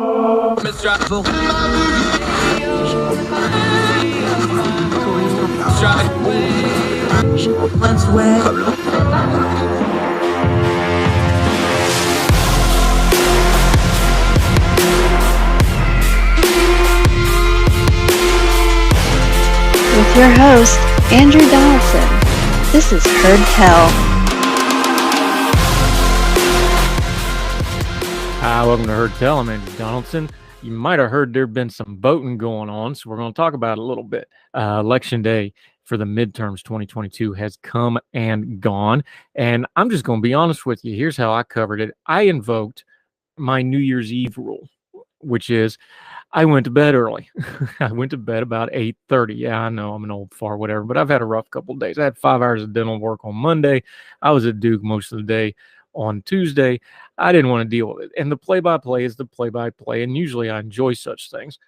With your host, Andrew Donaldson. This is Heard Tell. Hi, welcome to Heard Tell. I'm Andrew Donaldson. You might have heard there have been some voting going on, so we're going to talk about it a little bit. Election day for the midterms 2022 has come and gone, and I'm just going to be honest with you. Here's how I covered it. I invoked my New Year's Eve rule, which is I went to bed early. I went to bed about 8:30. Yeah, I know I'm an old fart, whatever, but I've had a rough couple of days. I had 5 hours of dental work on Monday. I was at Duke most of the day on Tuesday. I didn't want to deal with it. And the play-by-play is the play-by-play, and usually I enjoy such things.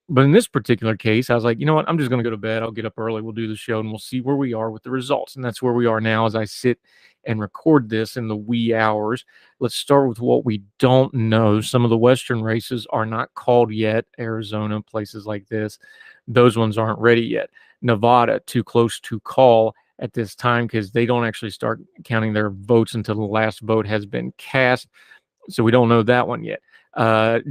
But in this particular case, I was like, you know what? I'm just going to go to bed. I'll get up early. We'll do the show, and we'll see where we are with the results. And that's where we are now as I sit and record this in the wee hours. Let's start with what we don't know. Some of the Western races are not called yet. Arizona, places like this, those ones aren't ready yet. Nevada, too close to call at this time because they don't actually start counting their votes until the last vote has been cast. So we don't know that one yet.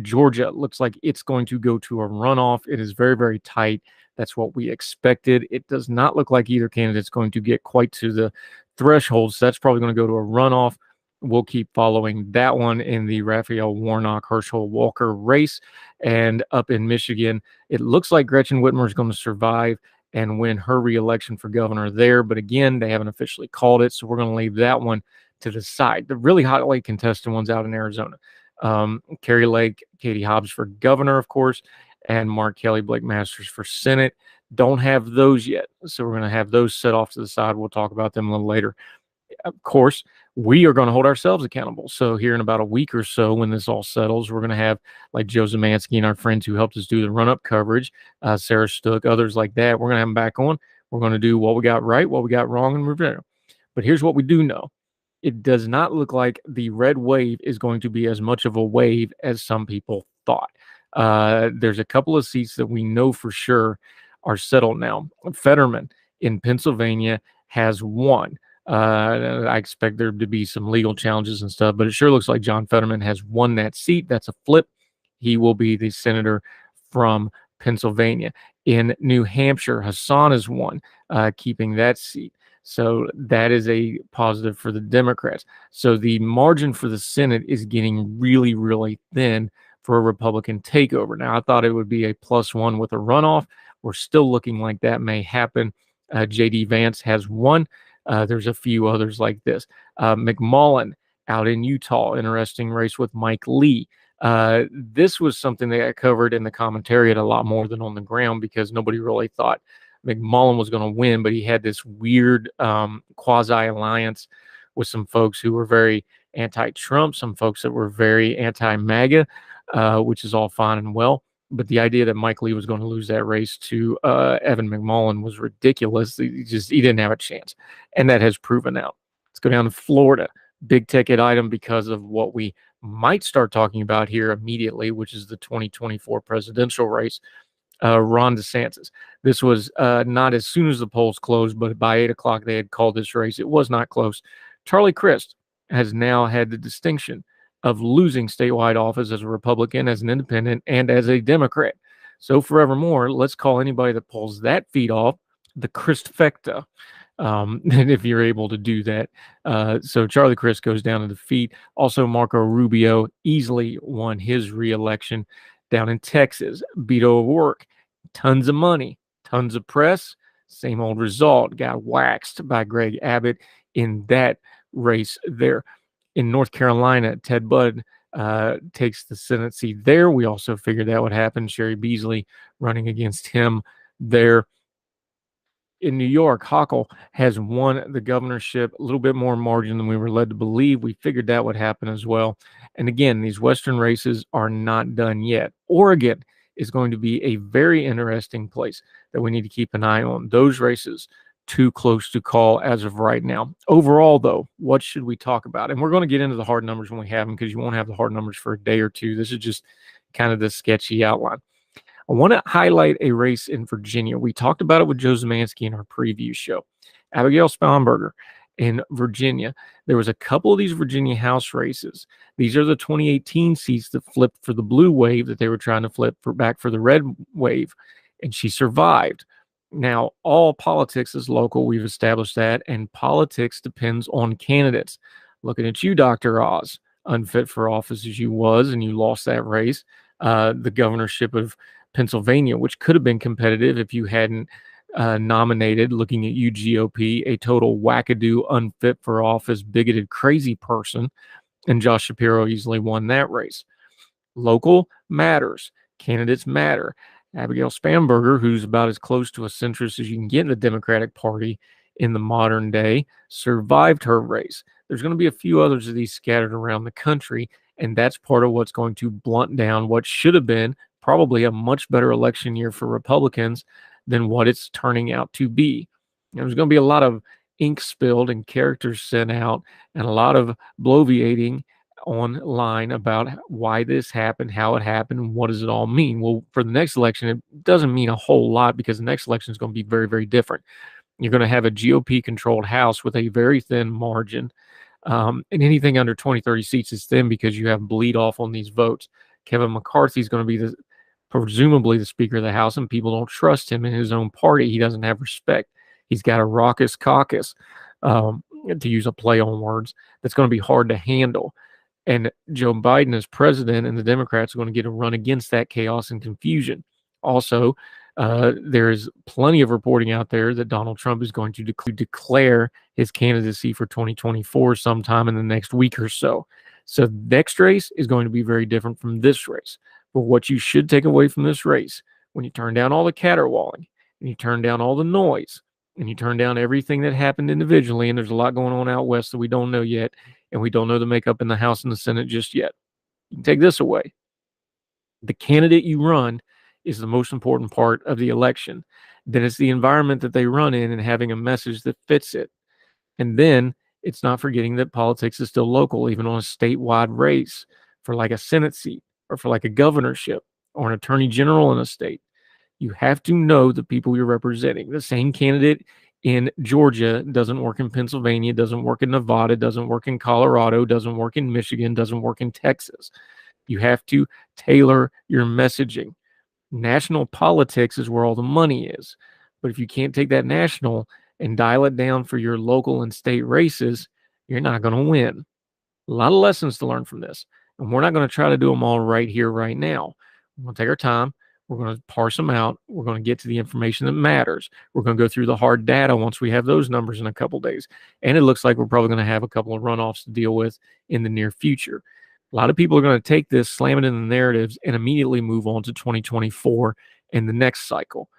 Georgia looks like it's going to go to a runoff. It is very, very tight. That's what we expected. It does not look like either candidate's going to get quite to the threshold. So that's probably going to go to a runoff. We'll keep following that one in the Raphael Warnock, Herschel Walker race. And up in Michigan, it looks like Gretchen Whitmer is going to survive and win her reelection for governor there. But again, they haven't officially called it. So we're going to leave that one to the side. The really hotly contested ones out in Arizona. Carrie Lake, Katie Hobbs for governor, of course, and Mark Kelly, Blake Masters for Senate. Don't have those yet. So we're going to have those set off to the side. We'll talk about them a little later. Of course, we are going to hold ourselves accountable. So here in about a week or so, when this all settles, we're going to have like Joe Zemansky and our friends who helped us do the run-up coverage, Sarah Stook, others like that. We're going to have them back on. We're going to do what we got right, what we got wrong, and review. But here's what we do know. It does not look like the red wave is going to be as much of a wave as some people thought. There's a couple of seats that we know for sure are settled now. Fetterman in Pennsylvania has won. I expect there to be some legal challenges and stuff, but it sure looks like John Fetterman has won that seat. That's a flip. He will be the senator from Pennsylvania. In New Hampshire, Hassan has won, keeping that seat. So that is a positive for the Democrats. So the margin for the Senate is getting really, really thin for a Republican takeover. Now, I thought it would be a +1 with a runoff. We're still looking like that may happen. J.D. Vance has won. There's a few others like this. McMullen out in Utah, interesting race with Mike Lee. This was something that I covered in the commentariat a lot more than on the ground because nobody really thought McMullen was going to win, but he had this weird quasi-alliance with some folks who were very anti-Trump, some folks that were very anti-MAGA, which is all fine and well. But the idea that Mike Lee was going to lose that race to Evan McMullen was ridiculous. He didn't have a chance, and that has proven out. Let's go down to Florida. Big ticket item because of what we might start talking about here immediately, which is the 2024 presidential race. Ron DeSantis. This was not as soon as the polls closed, but by 8 o'clock they had called this race. It was not close. Charlie Crist has now had the distinction of losing statewide office as a Republican, as an independent, and as a Democrat. So forevermore, let's call anybody that pulls that feat off the Christfecta, and if you're able to do that. So Charlie Crist goes down to defeat. Also, Marco Rubio easily won his reelection. Down in Texas, Beto O'Rourke, tons of money, tons of press, same old result, got waxed by Greg Abbott in that race there. In North Carolina, Ted Budd takes the Senate seat there. We also figured that would happen. Sherry Beasley running against him there. In New York, Hochul has won the governorship, a little bit more margin than we were led to believe. We figured that would happen as well. And again, these Western races are not done yet. Oregon is going to be a very interesting place that we need to keep an eye on. Those races, too close to call as of right now. Overall, though, what should we talk about? And we're going to get into the hard numbers when we have them because you won't have the hard numbers for a day or two. This is just kind of the sketchy outline. I want to highlight a race in Virginia. We talked about it with Joe Zemansky in our preview show. Abigail Spanberger in Virginia. There was a couple of these Virginia House races. These are the 2018 seats that flipped for the blue wave that they were trying to flip back for the red wave, and she survived. Now, all politics is local. We've established that, and politics depends on candidates. Looking at you, Dr. Oz, unfit for office as you was, and you lost that race. The governorship of Pennsylvania, which could have been competitive if you hadn't nominated, looking at you, GOP, a total wackadoo, unfit for office, bigoted, crazy person, and Josh Shapiro easily won that race. Local matters. Candidates matter. Abigail Spanberger, who's about as close to a centrist as you can get in the Democratic Party in the modern day, survived her race. There's going to be a few others of these scattered around the country, and that's part of what's going to blunt down what should have been probably a much better election year for Republicans than what it's turning out to be. There's going to be a lot of ink spilled and characters sent out and a lot of bloviating online about why this happened, how it happened, and what does it all mean. Well, for the next election, it doesn't mean a whole lot because the next election is going to be very, very different. You're going to have a GOP-controlled House with a very thin margin. And anything under 20, 30 seats is thin because you have bleed off on these votes. Kevin McCarthy is going to be presumably the Speaker of the House, and people don't trust him in his own party. He doesn't have respect. He's got a raucous caucus, to use a play on words, that's going to be hard to handle. And Joe Biden as president and the Democrats are going to get a run against that chaos and confusion. Also, there's plenty of reporting out there that Donald Trump is going to declare his candidacy for 2024 sometime in the next week or so. So the next race is going to be very different from this race. But what you should take away from this race, when you turn down all the caterwauling, and you turn down all the noise, and you turn down everything that happened individually, and there's a lot going on out west that we don't know yet, and we don't know the makeup in the House and the Senate just yet. You can take this away. The candidate you run is the most important part of the election. Then it's the environment that they run in and having a message that fits it. And then it's not forgetting that politics is still local, even on a statewide race for like a Senate seat or for like a governorship or an attorney general in a state. You have to know the people you're representing. The same candidate in Georgia doesn't work in Pennsylvania, doesn't work in Nevada, doesn't work in Colorado, doesn't work in Michigan, doesn't work in Texas. You have to tailor your messaging. National politics is where all the money is. But if you can't take that national and dial it down for your local and state races, you're not going to win. A lot of lessons to learn from this. And we're not going to try to do them all right here, right now. We're going to take our time. We're going to parse them out. We're going to get to the information that matters. We're going to go through the hard data once we have those numbers in a couple days. And it looks like we're probably going to have a couple of runoffs to deal with in the near future. A lot of people are going to take this, slam it in the narratives, and immediately move on to 2024 and the next cycle.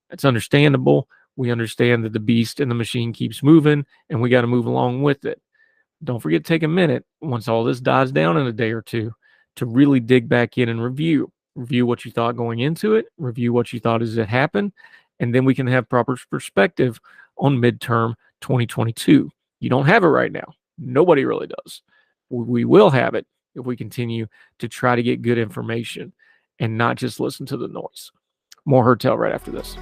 That's understandable. We understand that the beast and the machine keeps moving, and we got to move along with it. Don't forget to take a minute, once all this dies down in a day or two, to really dig back in and review what you thought going into it, review what you thought as it happened, and then we can have proper perspective on midterm 2022. You don't have it right now. Nobody really does. We will have it if we continue to try to get good information and not just listen to the noise. More Hertel right after this.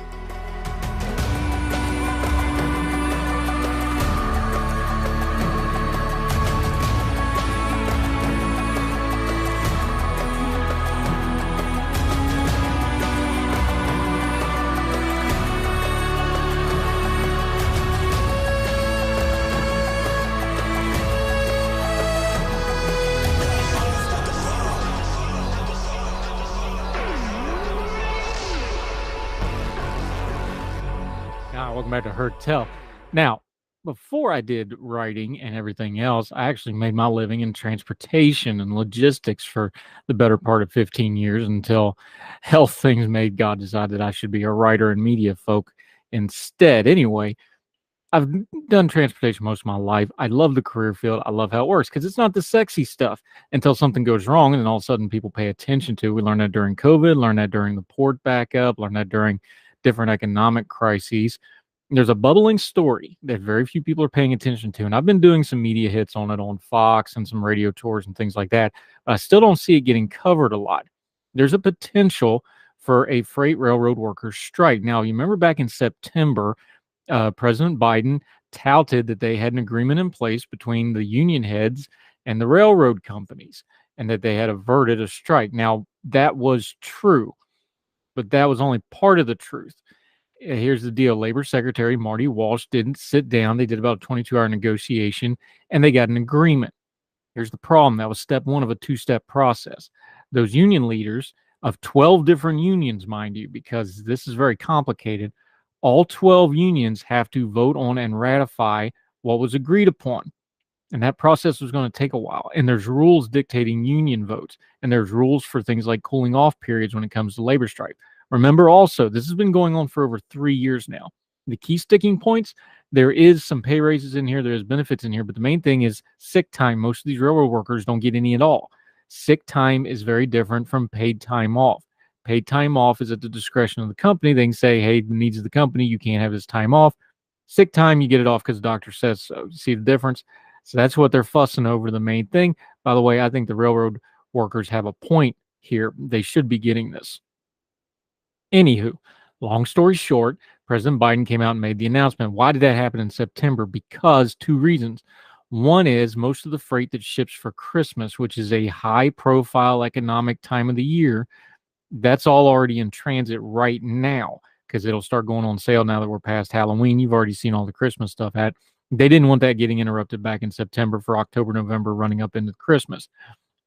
Welcome back to Hertel. Now, before I did writing and everything else, I actually made my living in transportation and logistics for the better part of 15 years until health things made God decide that I should be a writer and media folk instead. Anyway, I've done transportation most of my life. I love the career field. I love how it works because it's not the sexy stuff until something goes wrong and then all of a sudden people pay attention to. We learned that during COVID, learned that during the port backup, learned that during different economic crises. There's a bubbling story that very few people are paying attention to. And I've been doing some media hits on it on Fox and some radio tours and things like that. But I still don't see it getting covered a lot. there's a potential for a freight railroad workers strike. Now, you remember back in September, President Biden touted that they had an agreement in place between the union heads and the railroad companies, and that they had averted a strike. Now, that was true, but that was only part of the truth. Here's the deal. Labor Secretary Marty Walsh didn't sit down. They did about a 22-hour negotiation, and they got an agreement. Here's the problem. That was step one of a two-step process. Those union leaders of 12 different unions, mind you, because this is very complicated, all 12 unions have to vote on and ratify what was agreed upon. And that process was going to take a while. And there's rules dictating union votes. And there's rules for things like cooling off periods when it comes to labor strike. Remember also, this has been going on for over 3 years now. The key sticking points, there is some pay raises in here, there's benefits in here, but the main thing is sick time. Most of these railroad workers don't get any at all. Sick time is very different from paid time off. Paid time off is at the discretion of the company. They can say, hey, the needs of the company, you can't have this time off. Sick time, you get it off because the doctor says so. You see the difference? So that's what they're fussing over, the main thing. By the way, I think the railroad workers have a point here. They should be getting this. Anywho, long story short, President Biden came out and made the announcement. Why did that happen in September? Because two reasons. One is most of the freight that ships for Christmas, which is a high-profile economic time of the year, that's all already in transit right now because it'll start going on sale now that we're past Halloween. You've already seen all the Christmas stuff. They didn't want that getting interrupted back in September for October, November, running up into Christmas.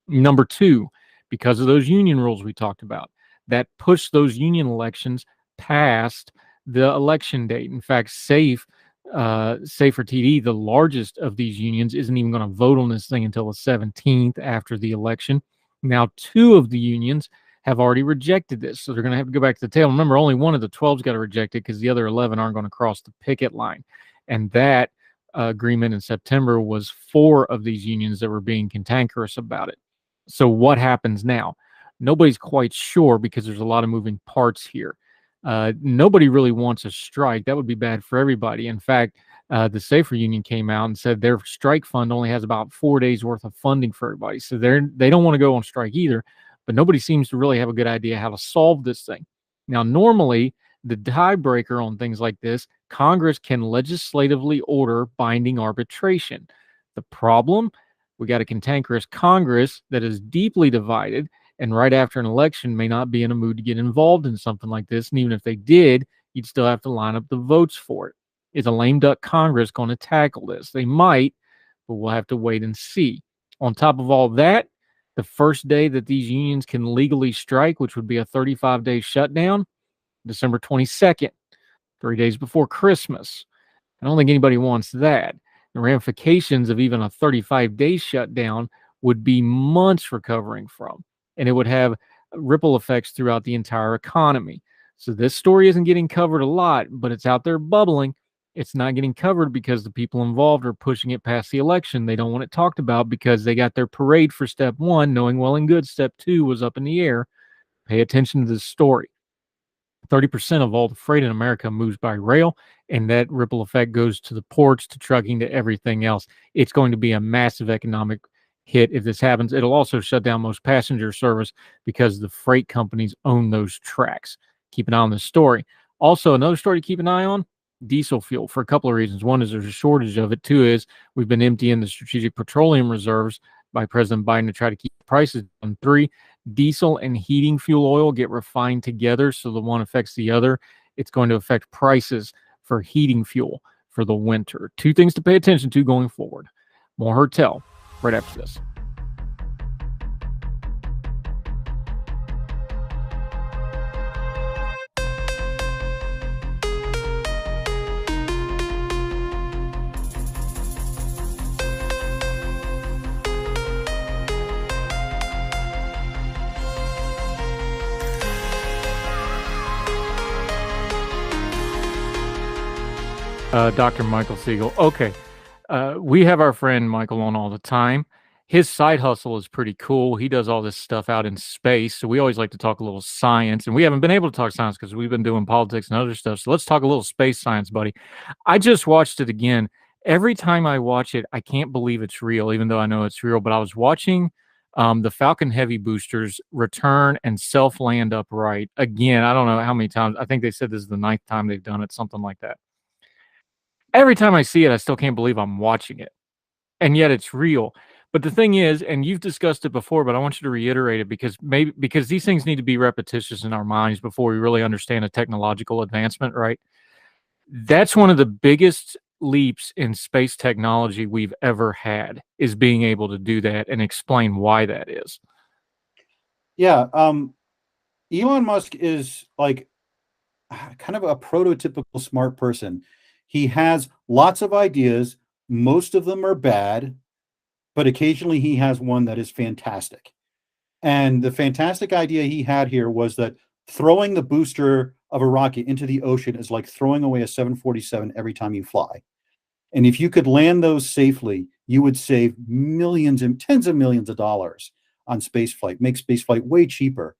Number two, because of those union rules we talked about, that pushed those union elections past the election date. In fact, SAFE for TD, the largest of these unions, isn't even going to vote on this thing until the 17th after the election. Now, two of the unions have already rejected this, so they're going to have to go back to the table. Remember, only one of the 12's got to reject it because the other 11 aren't going to cross the picket line. And that agreement in September was 4 of these unions that were being cantankerous about it. So what happens now? Nobody's quite sure because there's a lot of moving parts here. Nobody really wants a strike. That would be bad for everybody. In fact, the Safer Union came out and said their strike fund only has about 4 days worth of funding for everybody. So they don't want to go on strike either, but nobody seems to really have a good idea how to solve this thing. Now, normally, the tiebreaker on things like this, Congress can legislatively order binding arbitration. The problem, we got a cantankerous Congress that is deeply divided, and right after an election may not be in a mood to get involved in something like this. And even if they did, you'd still have to line up the votes for it. Is a lame duck Congress going to tackle this? They might, but we'll have to wait and see. On top of all that, the first day that these unions can legally strike, which would be a 35-day shutdown, December 22nd, 3 days before Christmas. I don't think anybody wants that. The ramifications of even a 35-day shutdown would be months recovering from, and it would have ripple effects throughout the entire economy. So this story isn't getting covered a lot, but it's out there bubbling. It's not getting covered because the people involved are pushing it past the election. They don't want it talked about because they got their parade for step 1, knowing well and good step 2 was up in the air. Pay attention to this story. 30% of all the freight in America moves by rail, and that ripple effect goes to the ports, to trucking, to everything else. It's going to be a massive economic hit if this happens. It'll also shut down most passenger service because the freight companies own those tracks. Keep an eye on this story. Also, another story to keep an eye on, diesel fuel, for a couple of reasons. One is there's a shortage of it. Two is we've been emptying the strategic petroleum reserves by President Biden to try to keep prices down. 3, diesel and heating fuel oil get refined together, so the one affects the other. It's going to affect prices for heating fuel for the winter. 2 things to pay attention to going forward. More Hertel right after this. Dr. Michael Siegel. Okay. We have our friend Michael on all the time. His side hustle is pretty cool. He does all this stuff out in space. So we always like to talk a little science. And we haven't been able to talk science because we've been doing politics and other stuff. So let's talk a little space science, buddy. I just watched it again. Every time I watch it, I can't believe it's real, even though I know it's real. But I was watching The Falcon Heavy boosters return and self-land upright. Again, I don't know how many times. I think they said this is the 9th time they've done it, something like that. Every time I see it, I still can't believe I'm watching it. And yet it's real. But the thing is, and you've discussed it before, but I want you to reiterate it because these things need to be repetitious in our minds before we really understand a technological advancement, right? That's one of the biggest leaps in space technology we've ever had, is being able to do that and explain why that is. Yeah. Elon Musk is like kind of a prototypical smart person. He has lots of ideas. Most of them are bad, but occasionally he has one that is fantastic. And the fantastic idea he had here was that throwing the booster of a rocket into the ocean is like throwing away a 747 every time you fly. And if you could land those safely, you would save millions and tens of millions of dollars on spaceflight, make spaceflight way cheaper.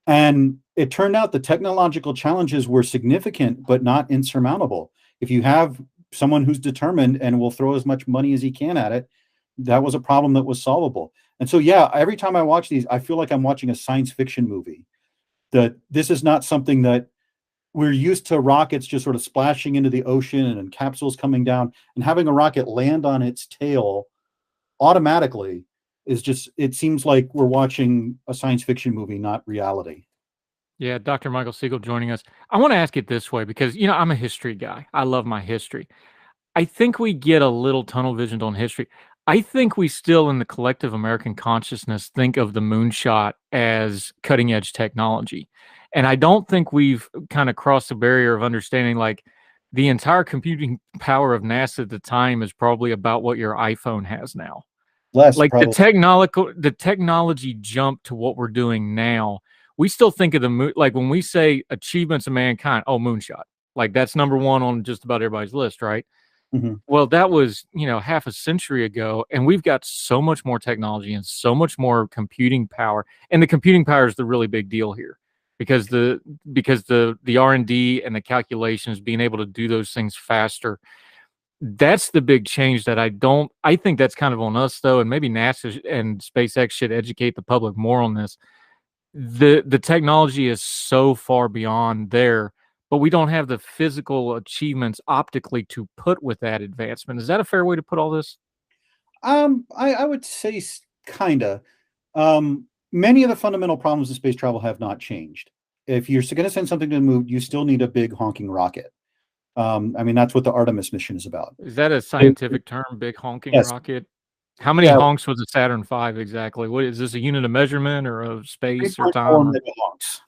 And it turned out the technological challenges were significant, but not insurmountable. If you have someone who's determined and will throw as much money as he can at it, that was a problem that was solvable. And so, yeah, every time I watch these, I feel like I'm watching a science fiction movie. That this is not something that we're used to, rockets just sort of splashing into the ocean and capsules coming down, and having a rocket land on its tail automatically is just, it seems like we're watching a science fiction movie, not reality. Yeah, Dr. Michael Siegel joining us. I want to ask it this way because, I'm a history guy. I love my history. I think we get a little tunnel visioned on history. I think we still, in the collective American consciousness, think of the moonshot as cutting edge technology. And I don't think we've kind of crossed the barrier of understanding, like, the entire computing power of NASA at the time is probably about what your iPhone has now. Less, Like probably. the technology jump to what we're doing now. We still think of the moon, like when we say achievements of mankind, oh, moonshot. Like that's number one on just about everybody's list, right? Mm-hmm. Well, that was, half a century ago, and we've got so much more technology and so much more computing power. And the computing power is the really big deal here, because the R&D and the calculations, being able to do those things faster, that's the big change that I think that's kind of on us, though, and maybe NASA and SpaceX should educate the public more on this. The technology is so far beyond there, but we don't have the physical achievements optically to put with that advancement. Is that a fair way to put all this? I would say kinda. Many of the fundamental problems of space travel have not changed. If you're going to send something to the moon, you still need a big honking rocket. That's what the Artemis mission is about. Is that a scientific term, big honking Yes. rocket? How many honks was a Saturn V exactly? What is this, a unit of measurement or of space or time? Honks.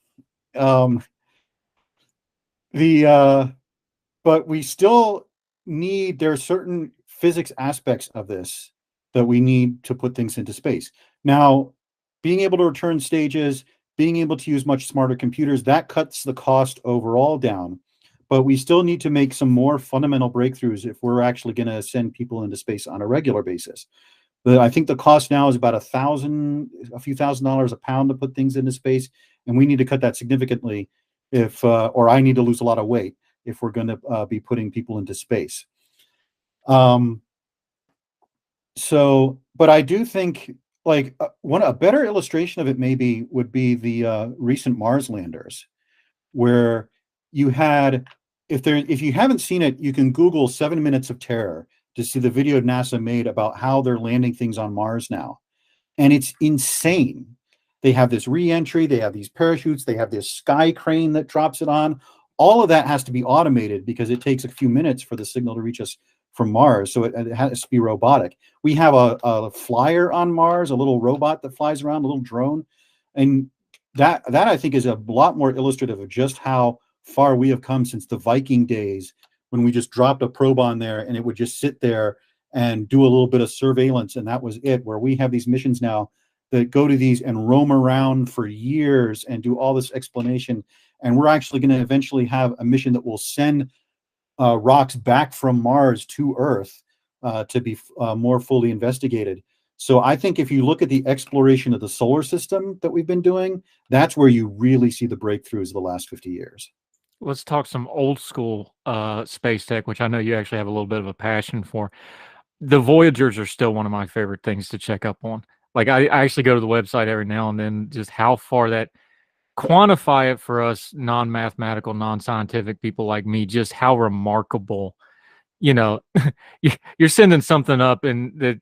But we still need, there are certain physics aspects of this that we need to put things into space. Now, being able to return stages, being able to use much smarter computers, that cuts the cost overall down. But we still need to make some more fundamental breakthroughs if we're actually going to send people into space on a regular basis. I think the cost now is about a few $1,000s a pound to put things into space, and we need to cut that significantly or I need to lose a lot of weight if we're going to be putting people into space. But I do think, like, a better illustration of it maybe would be the recent Mars landers, where you had, if you haven't seen it, you can Google 7 Minutes of Terror to see the video NASA made about how they're landing things on Mars now. And it's insane. They have this re-entry, they have these parachutes, they have this sky crane that drops it on. All of that has to be automated because it takes a few minutes for the signal to reach us from Mars. So it has to be robotic. We have a flyer on Mars, a little robot that flies around, a little drone. And that I think is a lot more illustrative of just how far we have come since the Viking days, when we just dropped a probe on there and it would just sit there and do a little bit of surveillance, and that was it. Where we have these missions now that go to these and roam around for years and do all this explanation. And we're actually going to eventually have a mission that will send rocks back from Mars to Earth to be more fully investigated. So I think if you look at the exploration of the solar system that we've been doing, that's where you really see the breakthroughs of the last 50 years. Let's talk some old school space tech, which I know you actually have a little bit of a passion for. The Voyagers are still one of my favorite things to check up on. Like I actually go to the website every now and then, just how far that quantify it for us non-mathematical, non-scientific people like me, just how remarkable, you know, you're sending something up and that,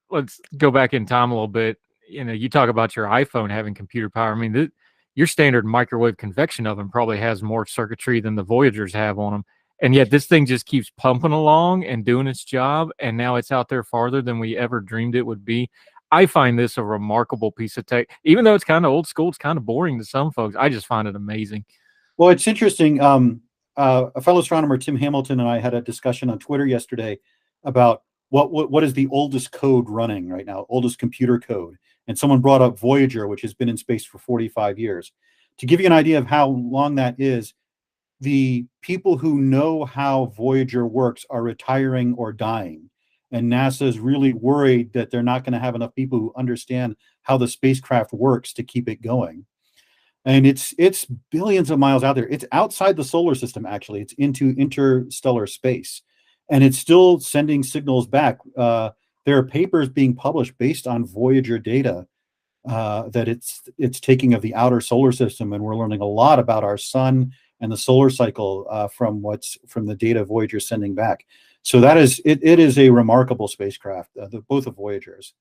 let's go back in time a little bit. You talk about your iPhone having computer power. I mean, your standard microwave convection oven probably has more circuitry than the Voyagers have on them. And yet this thing just keeps pumping along and doing its job. And now it's out there farther than we ever dreamed it would be. I find this a remarkable piece of tech, even though it's kind of old school. It's kind of boring to some folks. I just find it amazing. Well, it's interesting. A fellow astronomer, Tim Hamilton, and I had a discussion on Twitter yesterday about what is the oldest code running right now, oldest computer code. And someone brought up Voyager, which has been in space for 45 years. To give you an idea of how long that is, the people who know how Voyager works are retiring or dying. And NASA is really worried that they're not going to have enough people who understand how the spacecraft works to keep it going. And it's billions of miles out there. It's outside the solar system, actually. It's into interstellar space. And it's still sending signals back. There are papers being published based on Voyager data that it's taking of the outer solar system. And we're learning a lot about our sun and the solar cycle from the data Voyager is sending back. So that is it is a remarkable spacecraft, both of Voyagers.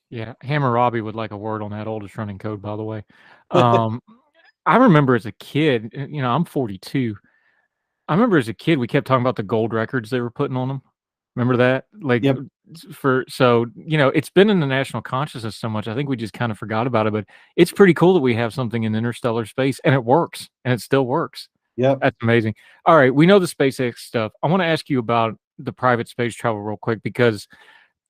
Yeah, Hammurabi would like a word on that oldest running code, by the way. I remember as a kid, I'm 42. I remember as a kid, we kept talking about the gold records they were putting on them. Remember that? Like, Yep. It's been in the national consciousness so much. I think we just kind of forgot about it, but it's pretty cool that we have something in interstellar space and it works and it still works. Yep. That's amazing. All right. We know the SpaceX stuff. I want to ask you about the private space travel real quick because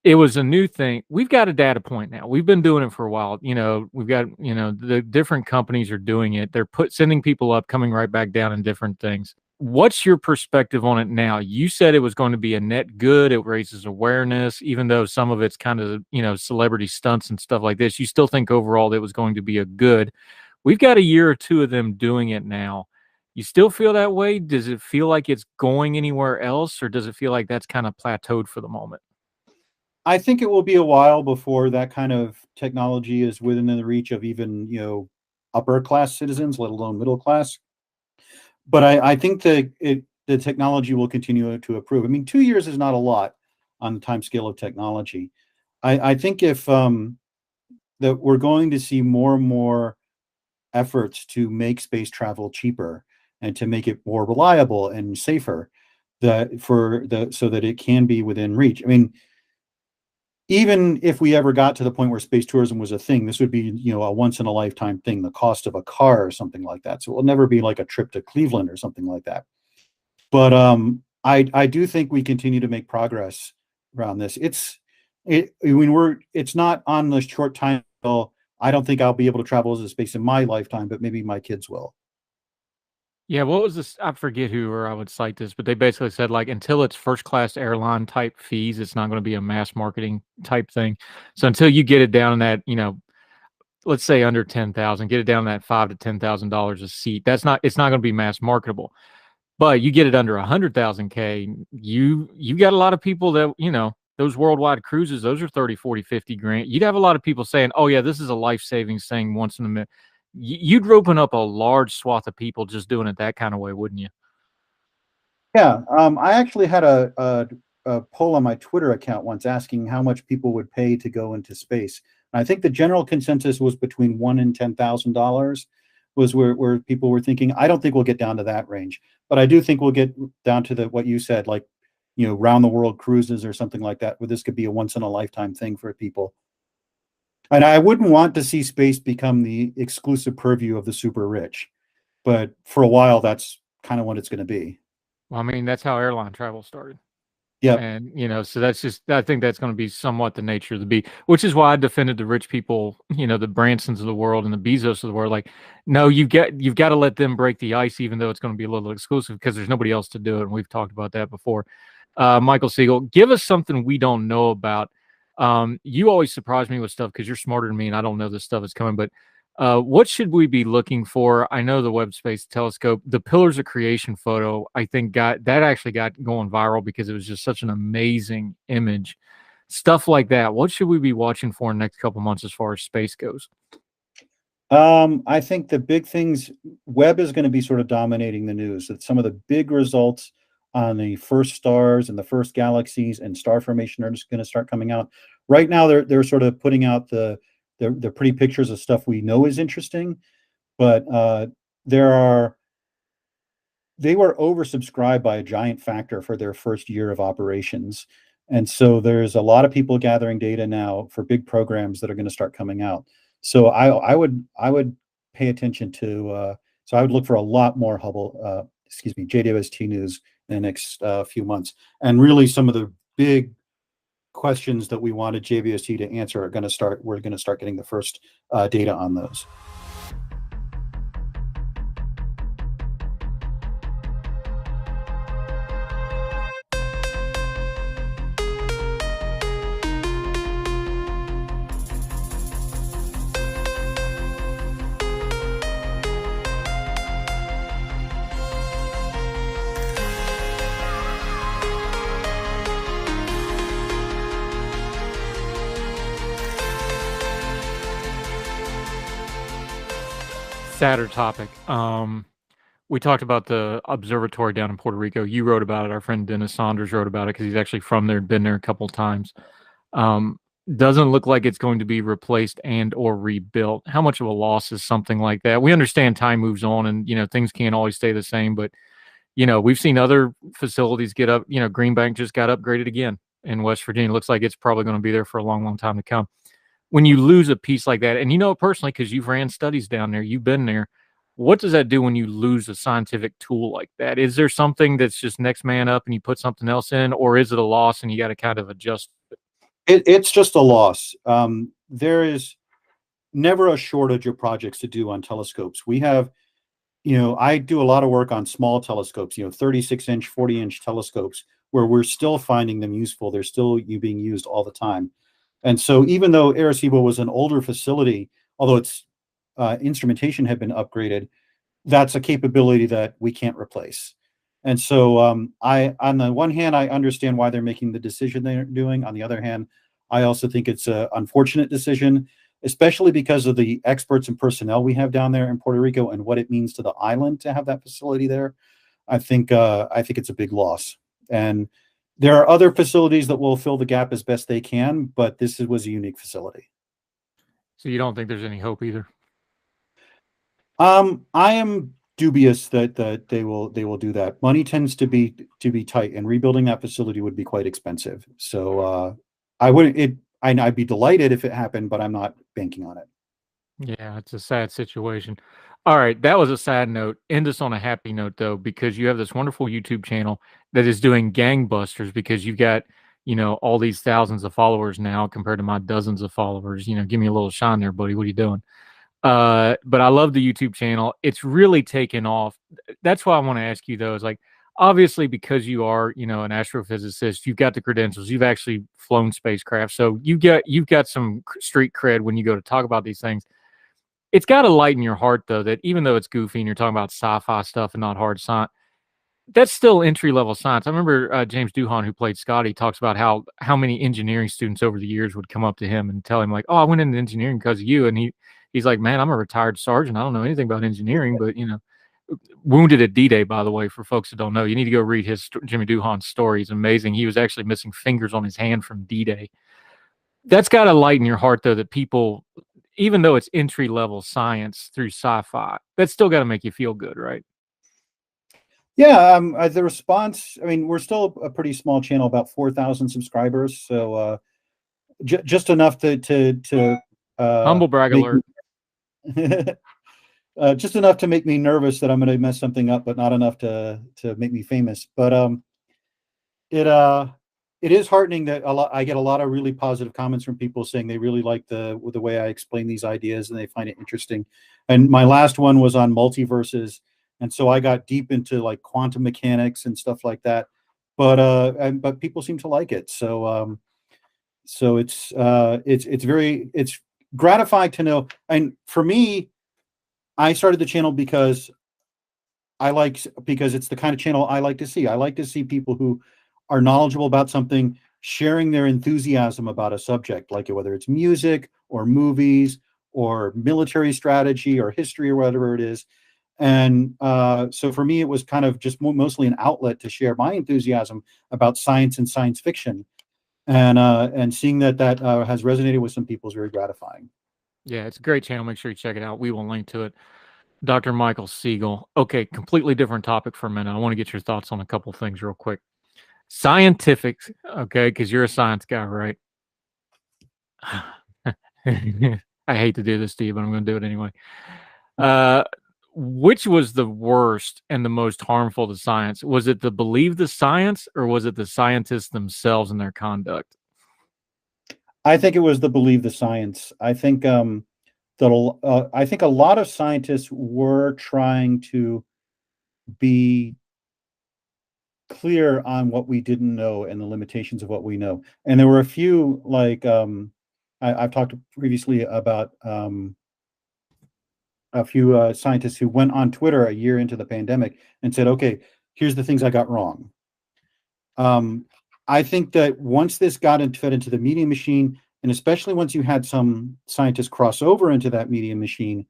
it was a new thing. We've got a data point now. We've been doing it for a while. We've got, the different companies are doing it. They're sending people up, coming right back down in different things. What's your perspective on it now? You said it was going to be a net good. It raises awareness, even though some of it's kind of, celebrity stunts and stuff like this. You still think overall it was going to be a good. We've got a year or two of them doing it now. You still feel that way? Does it feel like it's going anywhere else, or does it feel like that's kind of plateaued for the moment? I think it will be a while before that kind of technology is within the reach of even, upper class citizens, let alone middle class. But I think that the technology will continue to improve. I mean, 2 years is not a lot on the time scale of technology. I think if that we're going to see more and more efforts to make space travel cheaper and to make it more reliable and safer, so that it can be within reach. I mean, even if we ever got to the point where space tourism was a thing, this would be, a once in a lifetime thing, the cost of a car or something like that. So it will never be like a trip to Cleveland or something like that. But I do think we continue to make progress around this. It's not on the short time. I don't think I'll be able to travel to space in my lifetime, but maybe my kids will. Yeah, what was this? I forget who or I would cite this, but they basically said like until it's first class airline type fees, it's not going to be a mass marketing type thing. So until you get it down in that, let's say under 10,000, get it down to that $5,000 to $10,000 a seat. It's not going to be mass marketable. But you get it under 100,000 K, you got a lot of people that, those worldwide cruises, those are 30, 40, 50 grand. You'd have a lot of people saying, oh yeah, this is a life savings thing once in a minute. You'd open up a large swath of people just doing it that kind of way, wouldn't you? Yeah, I actually had a poll on my Twitter account once asking how much people would pay to go into space. And I think the general consensus was between $1,000 and $10,000 was where people were thinking. I don't think we'll get down to that range, but I do think we'll get down to what you said, like round the world cruises or something like that, where this could be a once in a lifetime thing for people. And I wouldn't want to see space become the exclusive purview of the super rich, but for a while, that's kind of what it's going to be. Well, I mean, that's how airline travel started. Yeah. And, so I think that's going to be somewhat the nature of the beast, which is why I defended the rich people, the Bransons of the world and the Bezos of the world. Like, no, you've got to let them break the ice, even though it's going to be a little exclusive because there's nobody else to do it. And we've talked about that before. Michael Siegel, give us something we don't know about. You always surprise me with stuff because you're smarter than me and I don't know this stuff is coming, but what should we be looking for? I know the Webb Space Telescope, the Pillars of Creation photo, I think actually got going viral because it was just such an amazing image. stuff like that. What should we be watching for in the next couple months as far as space goes? I think the big things, Webb is going to be sort of dominating the news. That some of the big results on the first stars and the first galaxies and star formation are just going to start coming out. Right now, they're sort of putting out the pretty pictures of stuff we know is interesting, but they were oversubscribed by a giant factor for their first year of operations. And so there's a lot of people gathering data now for big programs that are going to start coming out. So I would pay attention to, so I would look for a lot more JWST news in the next few months. And really some of the big questions that we wanted JWST to answer we're going to start getting the first data on those. Sadder topic. We talked about the observatory down in Puerto Rico. You wrote about it. Our friend Dennis Saunders wrote about it because he's actually from there, been there a couple of times. Doesn't look like it's going to be replaced and or rebuilt. How much of a loss is something like that? We understand time moves on and, things can't always stay the same, but, we've seen other facilities get up, Green Bank just got upgraded again in West Virginia. Looks like it's probably going to be there for a long, long time to come. When you lose a piece like that, and you know it personally because you've ran studies down there, you've been there, what does that do when you lose a scientific tool like that? Is there something that's just next man up and you put something else in, or is it a loss and you got to kind of adjust it? It's just a loss. There is never a shortage of projects to do on telescopes. We have, I do a lot of work on small telescopes, 36-inch, 40-inch telescopes, where we're still finding them useful. They're still being used all the time. And so even though Arecibo was an older facility, although its instrumentation had been upgraded, that's a capability that we can't replace. And so on the one hand, I understand why they're making the decision they're doing. On the other hand, I also think it's an unfortunate decision, especially because of the experts and personnel we have down there in Puerto Rico and what it means to the island to have that facility there. I think it's a big loss. And there are other facilities that will fill the gap as best they can, but this was a unique facility. So you don't think there's any hope either? I am dubious that they will do that. Money tends to be tight, and rebuilding that facility would be quite expensive. So I'd be delighted if it happened, but I'm not banking on it. Yeah, it's a sad situation. All right, that was a sad note. End us on a happy note, though, because you have this wonderful YouTube channel that is doing gangbusters because you've got, all these thousands of followers now compared to my dozens of followers. Give me a little shine there, buddy. What are you doing? But I love the YouTube channel. It's really taken off. That's why I want to ask you, though, is like, obviously, because you are, an astrophysicist, you've got the credentials, you've actually flown spacecraft. So you've got some street cred when you go to talk about these things. It's got to lighten your heart, though, that even though it's goofy and you're talking about sci-fi stuff and not hard science, that's still entry-level science. I remember James Duhan, who played Scotty, talks about how many engineering students over the years would come up to him and tell him, like, oh, I went into engineering because of you. And he's like, man, I'm a retired sergeant. I don't know anything about engineering, but, wounded at D-Day, by the way, for folks that don't know. You need to go read Jimmy Duhan's story. It's amazing. He was actually missing fingers on his hand from D-Day. That's got to lighten your heart, though, that people, even though it's entry-level science through sci-fi, that's still got to make you feel good, right? Yeah, the response, I mean, we're still a pretty small channel, about 4,000 subscribers. So just enough to humble brag alert. Just enough to make me nervous that I'm going to mess something up, but not enough to make me famous. But it is heartening that I get a lot of really positive comments from people saying they really like the way I explain these ideas and they find it interesting. And my last one was on multiverses, and so I got deep into like quantum mechanics and stuff like that. But people seem to like it. So it's gratifying to know. And for me, I started the channel because it's the kind of channel I like to see. I like to see people who are knowledgeable about something, sharing their enthusiasm about a subject, like whether it's music or movies or military strategy or history or whatever it is. And so for me, it was kind of just mostly an outlet to share my enthusiasm about science and science fiction. And seeing that has resonated with some people is very gratifying. Yeah, it's a great channel. Make sure you check it out. We will link to it. Dr. Michael Siegel. Okay, completely different topic for a minute. I want to get your thoughts on a couple things real quick. Scientific, okay, because you're a science guy, right? I hate to do this to you, but I'm going to do it anyway. Which was the worst and the most harmful to science? Was it to believe the science, or was it the scientists themselves and their conduct? I think it was the believe the science. I think I think a lot of scientists were trying to be clear on what we didn't know and the limitations of what we know. And there were a few, like I've talked previously about a few scientists who went on Twitter a year into the pandemic and said, "Okay, here's the things I got wrong." I think that once this got fed into the media machine, and especially once you had some scientists cross over into that media machine,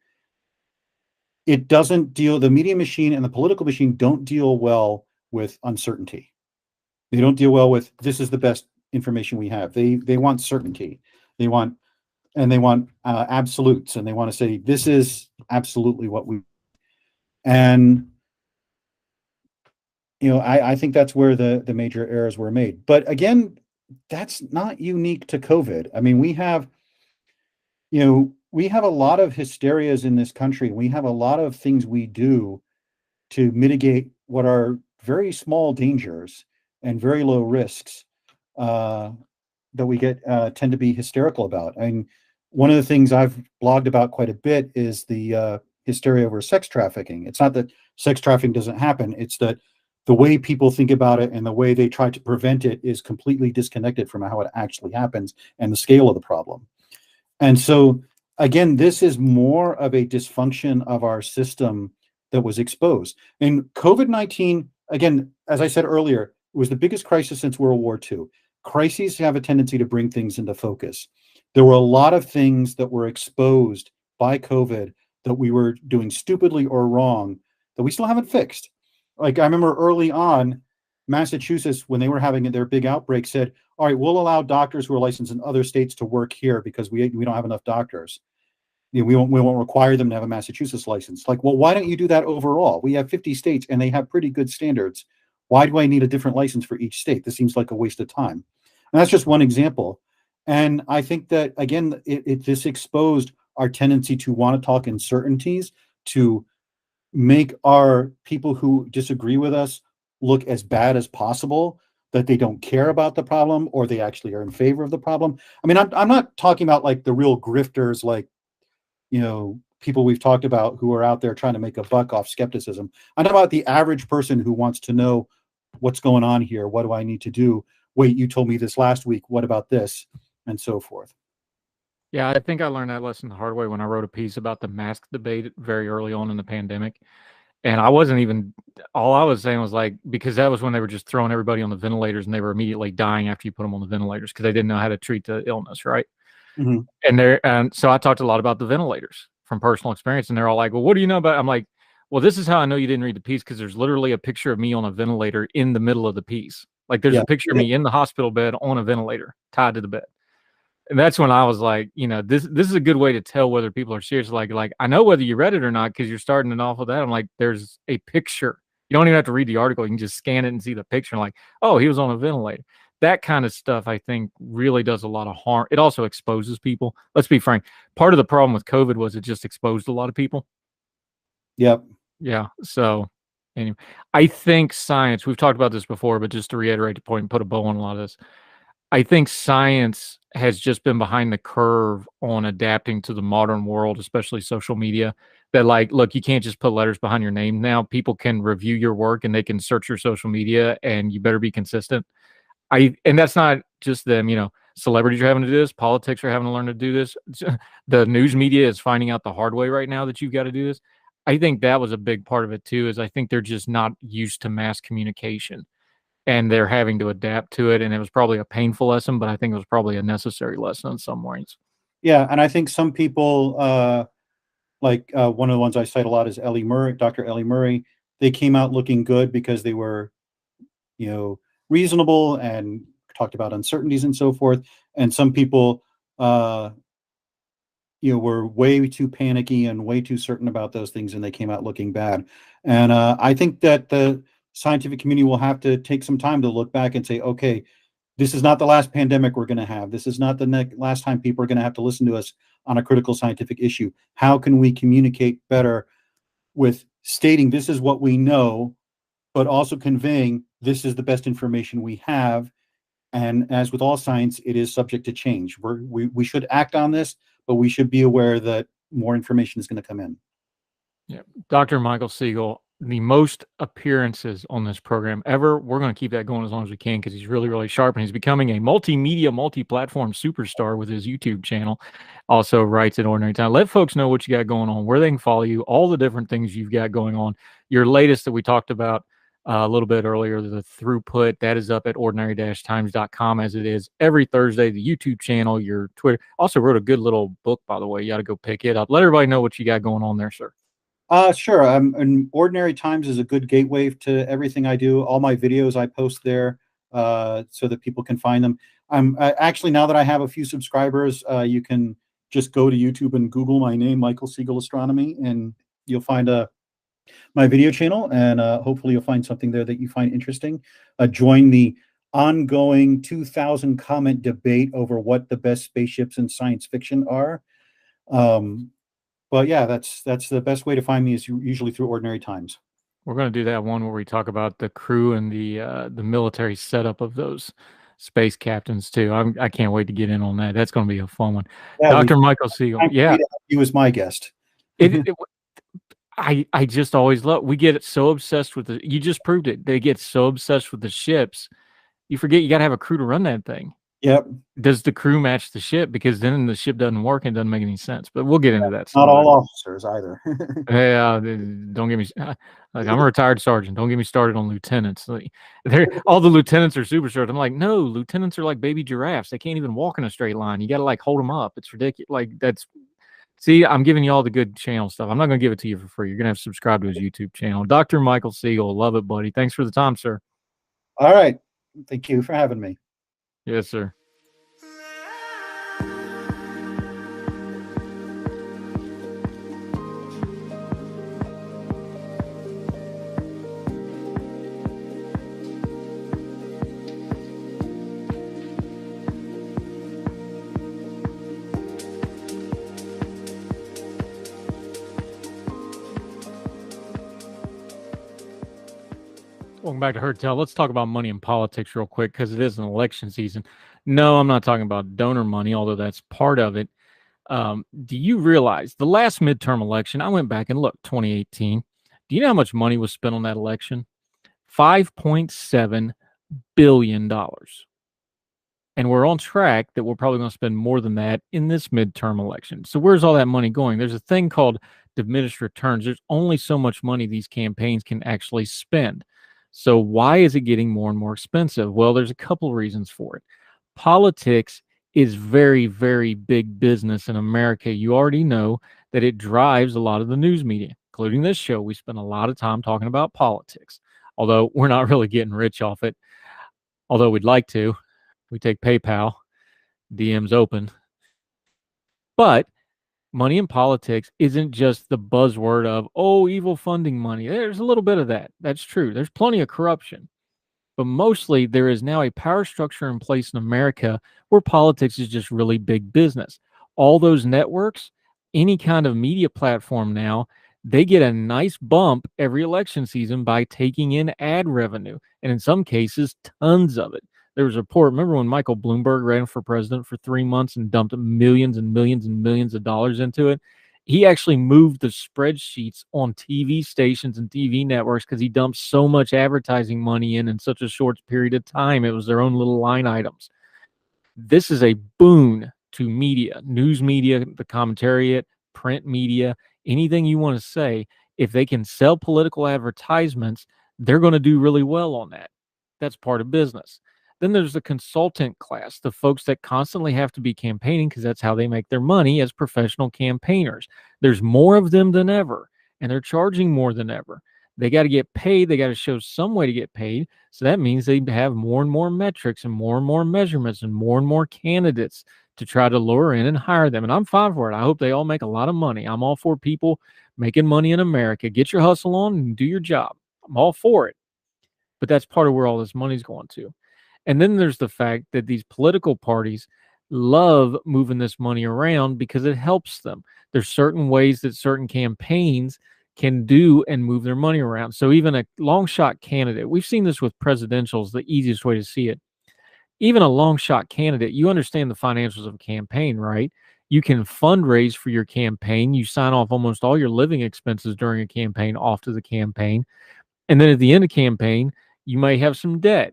it doesn't deal. The media machine and the political machine don't deal well with uncertainty. They don't deal well with this is the best information we have. They want certainty. They want absolutes, and they want to say this is absolutely what we. And I think that's where the major errors were made. But again, that's not unique to COVID. I mean, we have a lot of hysterias in this country. We have a lot of things we do to mitigate what are very small dangers and very low risks that we tend to be hysterical about. And one of the things I've blogged about quite a bit is the hysteria over sex trafficking. It's not that sex trafficking doesn't happen. It's that the way people think about it and the way they try to prevent it is completely disconnected from how it actually happens and the scale of the problem. And so, again, this is more of a dysfunction of our system that was exposed. And COVID-19, again, as I said earlier, was the biggest crisis since World War II. Crises have a tendency to bring things into focus. There were a lot of things that were exposed by COVID that we were doing stupidly or wrong that we still haven't fixed. Like I remember early on, Massachusetts, when they were having their big outbreak, said, all right, we'll allow doctors who are licensed in other states to work here because we don't have enough doctors. We won't require them to have a Massachusetts license. Like, well, why don't you do that overall? We have 50 states and they have pretty good standards. Why do I need a different license for each state? This seems like a waste of time. And that's just one example. And I think that, again, this exposed our tendency to want to talk in certainties, to make our people who disagree with us look as bad as possible, that they don't care about the problem or they actually are in favor of the problem. I mean, I'm not talking about like the real grifters, like, people we've talked about who are out there trying to make a buck off skepticism. I'm talking about the average person who wants to know what's going on here. What do I need to do? Wait, you told me this last week. What about this? And so forth. Yeah, I think I learned that lesson the hard way when I wrote a piece about the mask debate very early on in the pandemic. And I wasn't even, all I was saying was like, because that was when they were just throwing everybody on the ventilators and they were immediately dying after you put them on the ventilators because they didn't know how to treat the illness, right? Mm-hmm. And so I talked a lot about the ventilators from personal experience, and they're all like, well, what do you know about it? I'm like, well, this is how I know you didn't read the piece, because there's literally a picture of me on a ventilator in the middle of the piece. Like there's a picture of me in the hospital bed on a ventilator tied to the bed. And that's when I was like, this is a good way to tell whether people are serious. Like I know whether you read it or not, because you're starting it off with that. I'm like, there's a picture. You don't even have to read the article. You can just scan it and see the picture. Like, oh, he was on a ventilator. That kind of stuff, I think, really does a lot of harm. It also exposes people. Let's be frank. Part of the problem with COVID was it just exposed a lot of people. Yep. Yeah. So anyway, I think science, we've talked about this before, but just to reiterate the point and put a bow on a lot of this, I think science has just been behind the curve on adapting to the modern world, especially social media. That like, look, you can't just put letters behind your name now. People can review your work and they can search your social media, and you better be consistent. And that's not just them, celebrities are having to do this. Politics are having to learn to do this. The news media is finding out the hard way right now that you've got to do this. I think that was a big part of it too, is I think they're just not used to mass communication. and they're having to adapt to it. And it was probably a painful lesson, but I think it was probably a necessary lesson in some ways. Yeah, and I think some people, one of the ones I cite a lot is Ellie Murray, Dr. Ellie Murray. They came out looking good because they were, reasonable and talked about uncertainties and so forth. And some people, were way too panicky and way too certain about those things, and they came out looking bad. And I think that the scientific community will have to take some time to look back and say, okay, this is not the last pandemic we're going to have. This is not the last time people are going to have to listen to us on a critical scientific issue. How can we communicate better with stating this is what we know, but also conveying this is the best information we have? And as with all science, it is subject to change. We should act on this, but we should be aware that more information is going to come in. Yeah. Dr. Michael Siegel, the most appearances on this program ever. We're going to keep that going as long as we can because he's really, really sharp, and he's becoming a multimedia, multi-platform superstar with his YouTube channel. Also writes at Ordinary Time. Let folks know what you got going on, where they can follow you, all the different things you've got going on. Your latest that we talked about a little bit earlier, the throughput, that is up at ordinary-times.com as it is every Thursday. The YouTube channel, your Twitter. Also wrote a good little book, by the way. You got to go pick it up. Let everybody know what you got going on there, sir. Sure. And Ordinary Times is a good gateway to everything I do. All my videos I post there so that people can find them. I'm actually, now that I have a few subscribers, you can just go to YouTube and Google my name, Michael Siegel Astronomy, and you'll find my video channel, and hopefully you'll find something there that you find interesting. Join the ongoing 2,000 comment debate over what the best spaceships in science fiction are. But yeah, that's the best way to find me is usually through Ordinary Times. We're going to do that one where we talk about the crew and the military setup of those space captains too. I can't wait to get in on that. That's going to be a fun one. Yeah, Dr. Michael Siegel. Yeah, he was my guest. I just always love. We get so obsessed with you just proved it. They get so obsessed with the ships, you forget you got to have a crew to run that thing. Yep. Does the crew match the ship? Because then the ship doesn't work and doesn't make any sense. But we'll get into that. Not all officers either. Yeah, don't get me. Like, I'm a retired sergeant. Don't get me started on lieutenants. Like, all the lieutenants are super short. I'm like, no, lieutenants are like baby giraffes. They can't even walk in a straight line. You got to like hold them up. It's ridiculous. Like that's. See, I'm giving you all the good channel stuff. I'm not going to give it to you for free. You're going to have to subscribe to his YouTube channel. Dr. Michael Siegel. Love it, buddy. Thanks for the time, sir. All right. Thank you for having me. Yes, sir. Welcome back to Heard Tell. Let's talk about money and politics real quick because it is an election season. No, I'm not talking about donor money, although that's part of it. Do you realize the last midterm election, I went back and looked, 2018. Do you know how much money was spent on that election? $5.7 billion. And we're on track that we're probably going to spend more than that in this midterm election. So where's all that money going? There's a thing called diminished returns. There's only so much money these campaigns can actually spend. So why is it getting more and more expensive? Well, there's a couple reasons for it. Politics is very, very big business in America. You already know that it drives a lot of the news media, including this show. We spend a lot of time talking about politics, although we're not really getting rich off it, although we'd like to. We take PayPal, DMs open. But money in politics isn't just the buzzword of, oh, evil funding money. There's a little bit of that. That's true. There's plenty of corruption. But mostly there is now a power structure in place in America where politics is just really big business. All those networks, any kind of media platform now, they get a nice bump every election season by taking in ad revenue. And in some cases, tons of it. There was a report. Remember when Michael Bloomberg ran for president for 3 months and dumped millions and millions and millions of dollars into it? He actually moved the spreadsheets on TV stations and TV networks because he dumped so much advertising money in such a short period of time. It was their own little line items. This is a boon to media, news media, the commentariat, print media, anything you want to say. If they can sell political advertisements, they're going to do really well on that. That's part of business. Then there's the consultant class, the folks that constantly have to be campaigning because that's how they make their money as professional campaigners. There's more of them than ever, and they're charging more than ever. They got to get paid. They got to show some way to get paid. So that means they have more and more metrics and more measurements and more candidates to try to lure in and hire them. And I'm fine for it. I hope they all make a lot of money. I'm all for people making money in America. Get your hustle on and do your job. I'm all for it. But that's part of where all this money's going to. And then there's the fact that these political parties love moving this money around because it helps them. There's certain ways that certain campaigns can do and move their money around. So even a long shot candidate, we've seen this with presidentials, the easiest way to see it. Even a long shot candidate, you understand the financials of a campaign, right? You can fundraise for your campaign. You sign off almost all your living expenses during a campaign off to the campaign. And then at the end of campaign, you may have some debt.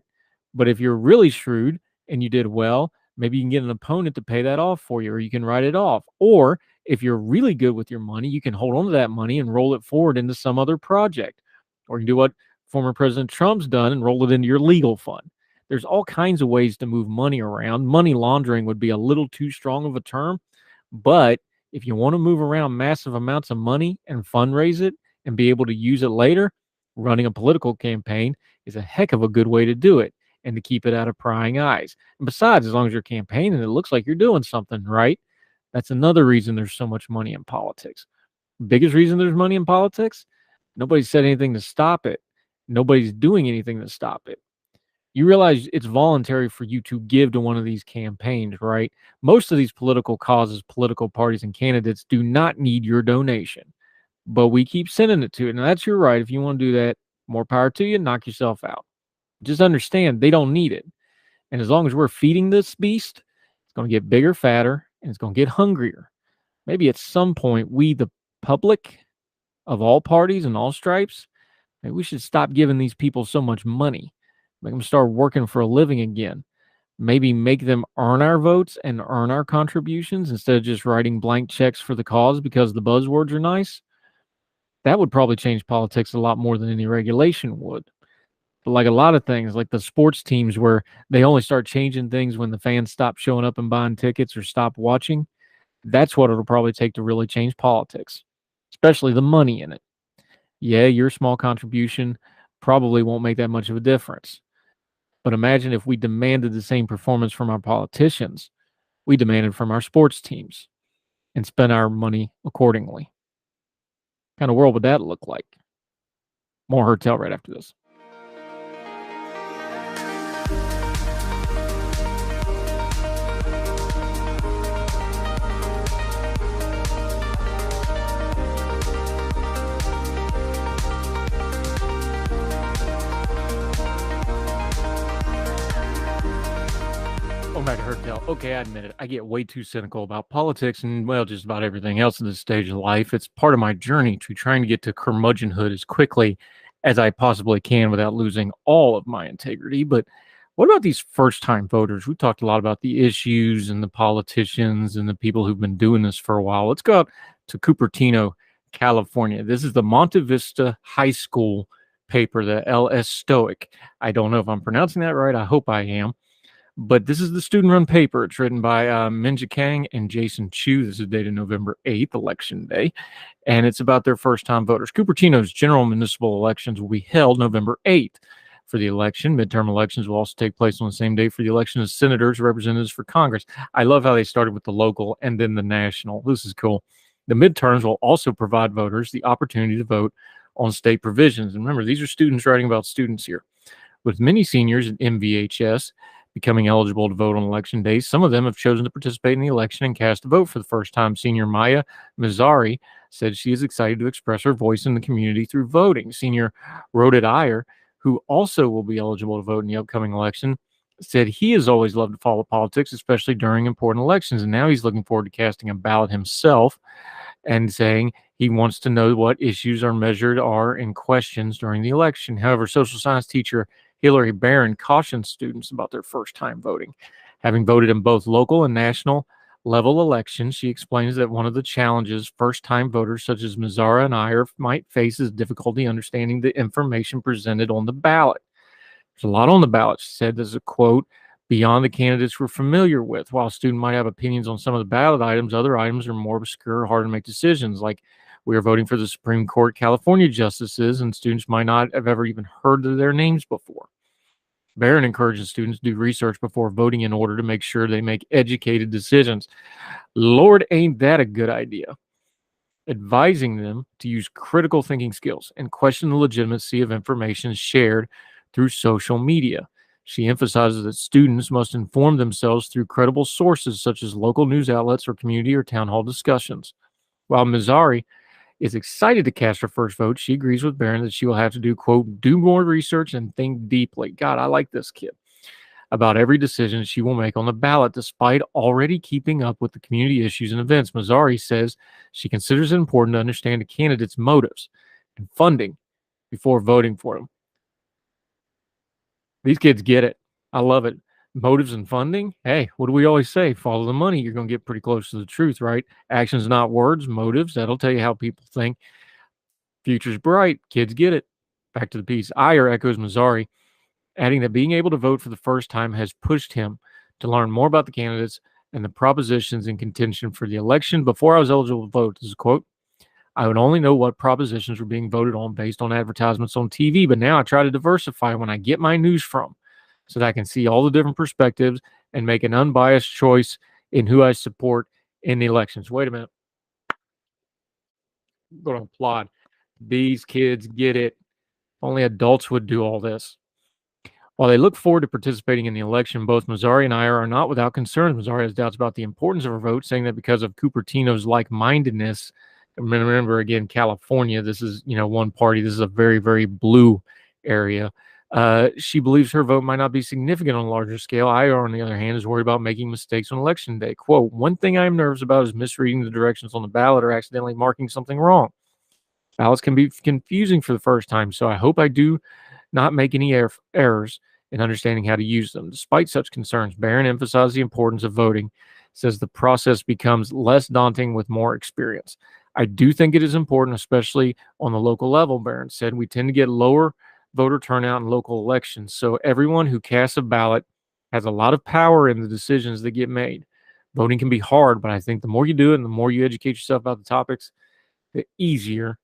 But if you're really shrewd and you did well, maybe you can get an opponent to pay that off for you, or you can write it off. Or if you're really good with your money, you can hold on to that money and roll it forward into some other project. Or you can do what former President Trump's done and roll it into your legal fund. There's all kinds of ways to move money around. Money laundering would be a little too strong of a term. But if you want to move around massive amounts of money and fundraise it and be able to use it later, running a political campaign is a heck of a good way to do it and to keep it out of prying eyes. And besides, as long as you're campaigning, it looks like you're doing something, right? That's another reason there's so much money in politics. Biggest reason there's money in politics? Nobody said anything to stop it. Nobody's doing anything to stop it. You realize it's voluntary for you to give to one of these campaigns, right? Most of these political causes, political parties, and candidates do not need your donation, but we keep sending it to it. And that's your right. If you want to do that, more power to you, knock yourself out. Just understand they don't need it. And as long as we're feeding this beast, it's going to get bigger, fatter, and it's going to get hungrier. Maybe at some point, we, the public of all parties and all stripes, maybe we should stop giving these people so much money. Make them start working for a living again. Maybe make them earn our votes and earn our contributions instead of just writing blank checks for the cause because the buzzwords are nice. That would probably change politics a lot more than any regulation would. But like a lot of things, like the sports teams where they only start changing things when the fans stop showing up and buying tickets or stop watching, that's what it'll probably take to really change politics, especially the money in it. Yeah, your small contribution probably won't make that much of a difference. But imagine if we demanded the same performance from our politicians we demanded from our sports teams and spent our money accordingly. What kind of world would that look like? More Hertel right after this. Back to Hertel. Okay, I admit it. I get way too cynical about politics and, well, just about everything else in this stage of life. It's part of my journey to trying to get to curmudgeonhood as quickly as I possibly can without losing all of my integrity. But what about these first-time voters? We talked a lot about the issues and the politicians and the people who've been doing this for a while. Let's go out to Cupertino, California. This is the Monte Vista High School paper, the LS Stoic. I don't know if I'm pronouncing that right. I hope I am. But this is the student-run paper. It's written by Minja Kang and Jason Chu. This is dated November 8th, Election Day. And it's about their first-time voters. Cupertino's general municipal elections will be held November 8th. For the election, midterm elections will also take place on the same day for the election of senators, representatives for Congress. I love how they started with the local and then the national. This is cool. The midterms will also provide voters the opportunity to vote on state provisions. And remember, these are students writing about students here. With many seniors at MVHS becoming eligible to vote on election day, some of them have chosen to participate in the election and cast a vote for the first time. Senior Maya Mazzari said she is excited to express her voice in the community through voting. Senior Rodit Iyer, who also will be eligible to vote in the upcoming election, said he has always loved to follow politics, especially during important elections, and now he's looking forward to casting a ballot himself and saying he wants to know what issues are measured are in questions during the election. However, social science teacher Hillary Barron cautioned students about their first time voting. Having voted in both local and national level elections, she explains that one of the challenges first-time voters such as Mazzara and Iyer might face is difficulty understanding the information presented on the ballot. There's a lot on the ballot. She said there's a quote, beyond the candidates we're familiar with. While a student might have opinions on some of the ballot items, other items are more obscure, hard to make decisions. Like we are voting for the Supreme Court California justices, and students might not have ever even heard of their names before. Barron encourages students to do research before voting in order to make sure they make educated decisions. Lord, ain't that a good idea? Advising them to use critical thinking skills and question the legitimacy of information shared through social media. She emphasizes that students must inform themselves through credible sources such as local news outlets or community or town hall discussions. While Mazzari is excited to cast her first vote, she agrees with Barron that she will have to do, quote, do more research and think deeply. God, I like this kid. About every decision she will make on the ballot, despite already keeping up with the community issues and events. Mazzari says she considers it important to understand a candidate's motives and funding before voting for them. These kids get it. I love it. Motives and funding. Hey, what do we always say? Follow the money. You're going to get pretty close to the truth, right? Actions, not words. Motives. That'll tell you how people think. Future's bright. Kids get it. Back to the piece. Iyer echoes Mazzari, adding that being able to vote for the first time has pushed him to learn more about the candidates and the propositions in contention for the election. Before I was eligible to vote, this is a quote, I would only know what propositions were being voted on based on advertisements on TV, but now I try to diversify when I get my news from so that I can see all the different perspectives and make an unbiased choice in who I support in the elections. Wait a minute. I'm going to applaud. These kids get it. Only adults would do all this. While they look forward to participating in the election, both Mazzari and Iyer are not without concerns. Mazzari has doubts about the importance of her vote, saying that because of Cupertino's like-mindedness, remember again, California, this is, one party. This is a very, very blue area. She believes her vote might not be significant on a larger scale. Iyer, on the other hand, is worried about making mistakes on election day. Quote, one thing I am nervous about is misreading the directions on the ballot or accidentally marking something wrong. Ballots can be confusing for the first time, so I hope I do not make any errors in understanding how to use them. Despite such concerns, Barron emphasized the importance of voting, says the process becomes less daunting with more experience. I do think it is important, especially on the local level, Barron said. We tend to get lower voter turnout in local elections, so everyone who casts a ballot has a lot of power in the decisions that get made. Voting can be hard, but I think the more you do it and the more you educate yourself about the topics, the easier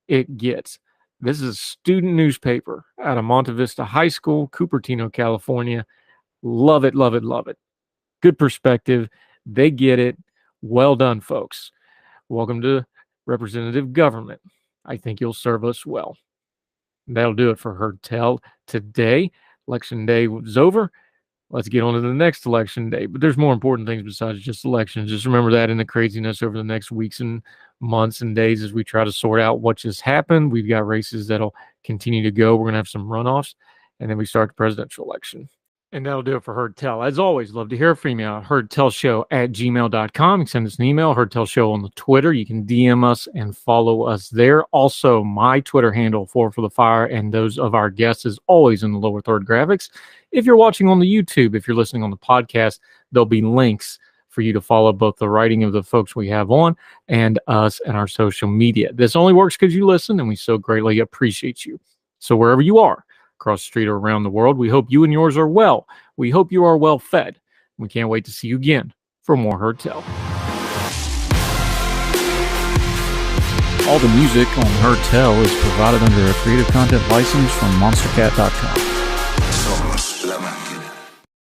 it gets. This is a student newspaper out of Monte Vista High School, Cupertino, California. Love it, love it, love it. Good perspective. They get it. Well done, folks. Welcome to representative government. I think you'll serve us well. That'll do it for Heard Tell today. Election day was over. Let's get on to the next election day. But there's more important things besides just elections. Just remember that in the craziness over the next weeks and months and days as we try to sort out what just happened. We've got races that'll continue to go. We're going to have some runoffs, and then we start the presidential election. And that'll do it for Heard Tell. As always, love to hear from you. HeardTellShow@gmail.com. You can send us an email, Heard Tell Show on the Twitter. You can DM us and follow us there. Also, my Twitter handle, for the Fire, and those of our guests is always in the lower third graphics. If you're watching on the YouTube, if you're listening on the podcast, there'll be links for you to follow both the writing of the folks we have on and us and our social media. This only works because you listen, and we so greatly appreciate you. So wherever you are, across the street or around the world, we hope you and yours are well. We hope you are well fed. We can't wait to see you again for more Heard Tell. All the music on Heard Tell is provided under a Creative Content license from monstercat.com.